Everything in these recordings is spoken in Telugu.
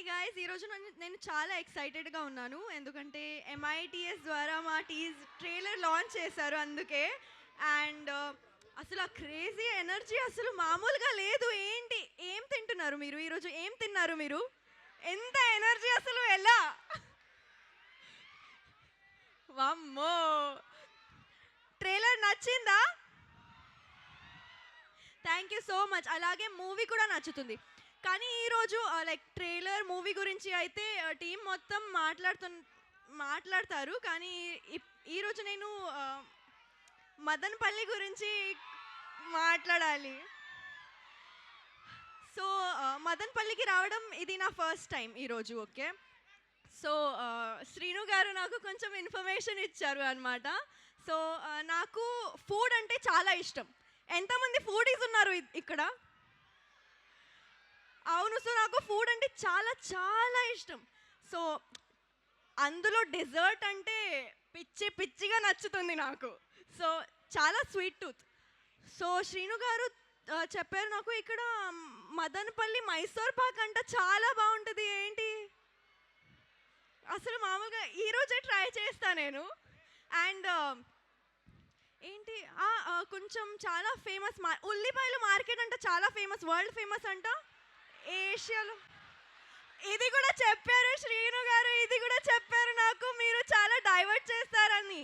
గాయ్స్ ఈరోజు నేను చాలా ఎక్సైటెడ్గా ఉన్నాను ఎందుకంటే ఎంఐటిఎస్ ద్వారా మా ట్రైలర్ లాంచ్ చేశారు అందుకే అండ్ అసలు ఆ క్రేజీ ఎనర్జీ అసలు మామూలుగా లేదు. ఏంటి ఏం తింటున్నారు మీరు ఈరోజు? ఏం తిన్నారు మీరు? ఎంత ఎనర్జీ అసలు ఎలా? వామ్మో, ట్రైలర్ నచ్చిందా? Thank you so much. అలాగే మూవీ కూడా నచ్చుతుంది. కానీ ఈరోజు లైక్ ట్రైలర్ మూవీ గురించి అయితే టీం మొత్తం మాట్లాడతారు. కానీ ఈరోజు నేను మదనపల్లి గురించి మాట్లాడాలి. సో మదనపల్లికి రావడం ఇది నా ఫస్ట్ టైం ఈరోజు. ఓకే, సో శ్రీను గారు నాకు కొంచెం ఇన్ఫర్మేషన్ ఇచ్చారు అనమాట. సో నాకు ఫుడ్ అంటే చాలా ఇష్టం. ఎంతమంది ఫుడీస్ ఉన్నారు ఇక్కడ? అవును. సో నాకు ఫుడ్ అంటే చాలా చాలా ఇష్టం. సో అందులో డెజర్ట్ అంటే పిచ్చిగా నచ్చుతుంది నాకు. సో చాలా స్వీట్ టూత్. సో శ్రీను గారు చెప్పారు నాకు ఇక్కడ మదనపల్లి మైసూర్ పాక్ అంట చాలా బాగుంటుంది. ఏంటి అసలు మామూలుగా ఈరోజే ట్రై చేస్తా నేను. అండ్ ఏంటి కొంచెం చాలా ఫేమస్ ఉల్లిపాయలు మార్కెట్ అంట చాలా ఫేమస్, వరల్డ్ ఫేమస్ అంట ఏషియాలో. ఇది కూడా చెప్పారు శ్రీను గారు, ఇది కూడా చెప్పారు నాకు మీరు చాలా డైవర్ట్ చేస్తారని.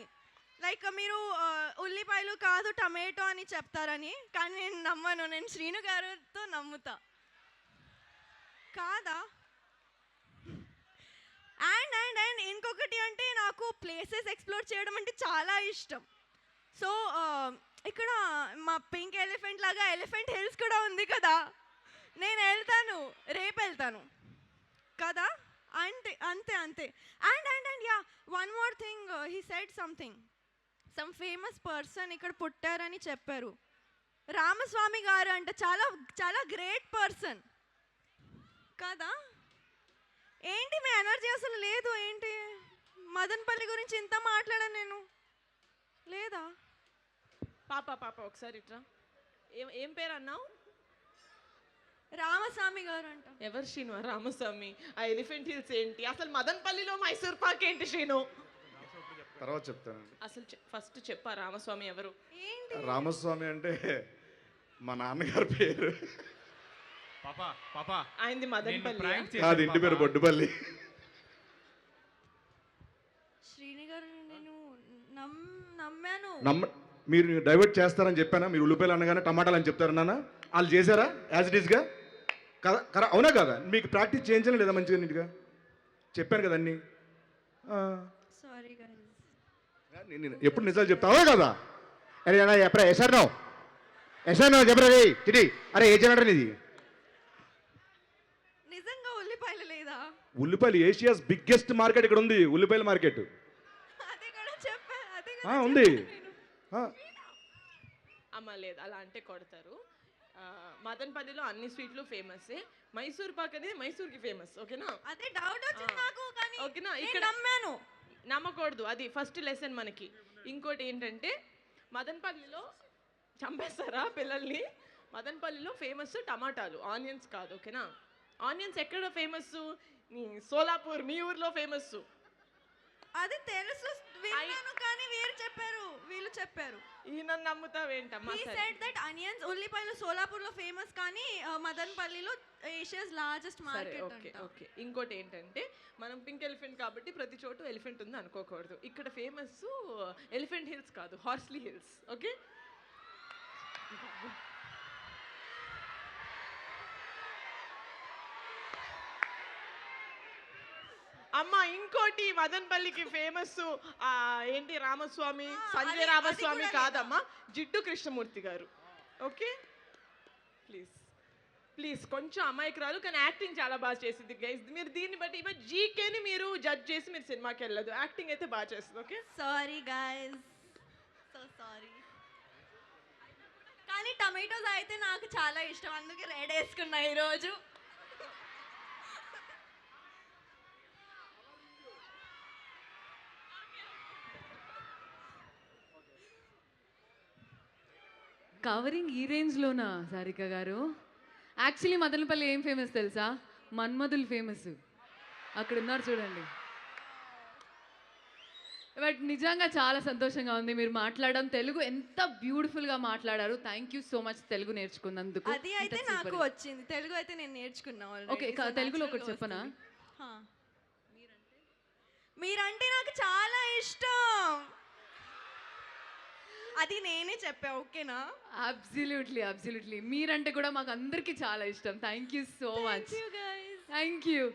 లైక్ మీరు ఉల్లిపాయలు కాదు టమాటో అని చెప్తారని. కానీ నేను నమ్మను, నేను శ్రీను గారితో నమ్ముతా. కాదా? అండ్ అండ్ అండ్ ఇంకొకటి అంటే నాకు ప్లేసెస్ ఎక్స్ప్లోర్ చేయడం అంటే చాలా ఇష్టం. సో ఇక్కడ మా పింక్ ఎలిఫెంట్ లాగా ఎలిఫెంట్ హిల్స్ కూడా ఉంది కదా, నేను వెళ్తాను, రేపు వెళ్తాను కదా. అంతే అంతే అంతే. And and and yeah, one more thing, he said something, some famous person ఇక్కడ పుట్టారని చెప్పారు. రామస్వామి గారు అంట చాలా చాలా గ్రేట్ పర్సన్ కదా. ఏంటి మీ ఎనర్జీ అసలు లేదు? ఏంటి మదనపల్లి గురించి ఇంత మాట్లాడాను నేను, లేదా? పాప ఒకసారి ఇట్రా. ఏం పేరు అన్నావు? రామస్వామి గారు అంట. ఎవరు శ్రీను? రామస్వామి. ఆ ఎలిఫెంట్ హిల్స్ ఏంటి? అసలు మదనపల్లిలో మైసూర్ పాక్ ఏంటి శ్రీను? తర్వాత చెప్తాను. అసలు ఫస్ట్ చెప్పా రామస్వామి ఎవరు? ఏంటి రామస్వామి అంటే మా నాన్నగారి పేరు. ఆయనది మదనపల్లి కాదు, ఇంటి పేరు బొడ్డుపల్లి. శ్రీని గారు నేను నమ్మాను. మీరు డైవర్ట్ చేస్తారని చెప్పానా? మీరు ఉల్లిపాయలు అనగానే టమాటాలు అని చెప్తారు నాన్న. వాళ్ళు చేశారా యాజ్ ఇట్ ఈస్గా? కదా, అవునా కదా? మీకు ప్రాక్టీస్ చేయించడం లేదా మంచిగా నీట్గా? చెప్పాను కదా అన్నీ. Sorry guys. నేను ఎప్పుడు నిజాలు చెప్తావా కదా? అరే ఎప్పుడా ఎసర్నో చెప్పరా చిటి. అరే ఏ జనరేటర్ ఇది? నిజంగా ఉల్లిపాయలు లేదా? ఉల్లిపాయలు ఏషియాస్ బిగ్గెస్ట్ మార్కెట్ ఇక్కడ ఉంది, ఉల్లిపాయల మార్కెట్. అదే కూడా చెప్పా, ఉంది. అమ్మ లేదు, అలా అంటే కొడతారు. మదనపల్లిలో అన్ని స్వీట్లు ఫేమస్. మైసూర్ పాక్ అనేది మైసూర్కి ఫేమస్. ఓకేనా? అదే డౌట్ వచ్చింది నాకు. కానీ ఓకేనా, ఇక్కడ నమ్మాను. నమ్మకూడదు, అది ఫస్ట్ లెసన్ మనకి. ఇంకోటి ఏంటంటే మదనపల్లిలో చంపేస్తారా పిల్లల్ని? మదనపల్లిలో ఫేమస్ టమాటాలు, ఆనియన్స్ కాదు. ఓకేనా? ఆనియన్స్ ఎక్కడ ఫేమస్? సోలాపూర్, మీ ఊర్లో ఫేమస్. అది తెలుసు, విన్నాను. కానీ వీళ్ళు చెప్పారు. ఈయన నమ్ముతావేంటమ్మా? He said that onions, ఉల్లిపాయలు సోలాపూర్లో ఫేమస్, కానీ మదనపల్లిలో ఏషియాస్ లార్జెస్ట్ మార్కెట్ ఓకే అంట. ఓకే. ఇంకోటి ఏంటంటే మనం పింక్ ఎలిఫెంట్ కాబట్టి ప్రతి చోటు ఎలిఫెంట్ ఉంది అనుకోకూడదు. ఇక్కడ ఫేమస్ ఎలిఫెంట్ హిల్స్ కాదు, హార్స్లీ హిల్స్. ఓకే. అమ్మ ఇంకోటి మదనపల్లికి ఫేమస్ ఏంటి? రామస్వామి, సంజయ్ రామస్వామి కాదమ్మా, జిడ్డు కృష్ణమూర్తి గారు. ఓకే, ప్లీజ్ కొంచెం అమాయకురాలు, కానీ యాక్టింగ్ చాలా బాగా చేసింది గైస్. మీరు దీన్ని బట్టి ఇవ్వ జీకేని మీరు జడ్జ్ చేసి మీరు సినిమాకి వెళ్ళదు, యాక్టింగ్ అయితే బాగా చేస్తుంది. Okay, sorry guys, so sorry. కానీ టమాటోస్ అయితే నాకు చాలా ఇష్టం, అందుకే రెడ్ వేసుకున్నా ఈరోజు. కవరింగ్ ఈ రేంజ్లోనా సారిక గారు? యాక్చువల్లీ మదనపల్లి ఏం ఫేమస్ తెలుసా? మన్మధులు ఫేమస్. అక్కడ ఉన్నారు చూడండి. బట్ నిజంగా చాలా సంతోషంగా ఉంది మీరు మాట్లాడడం. తెలుగు ఎంత బ్యూటిఫుల్గా మాట్లాడారు. Thank you so much Telugu నేర్చుకున్నందుకు. అది అయితే నాకు వచ్చింది, తెలుగు అయితే నేను నేర్చుకున్నా already. ఓకే, So తెలుగులో ఒకటి naturally చెప్పనా? వస్తుంది. హా. మీరంటే నాకు చాలా ఇష్టం, అది నేనే చెప్పా, ఓకేనా? అబ్సల్యూట్లీ మీరంటే కూడా మాకు అందరికీ చాలా ఇష్టం. Thank you so much. Thank you guys. Thank you.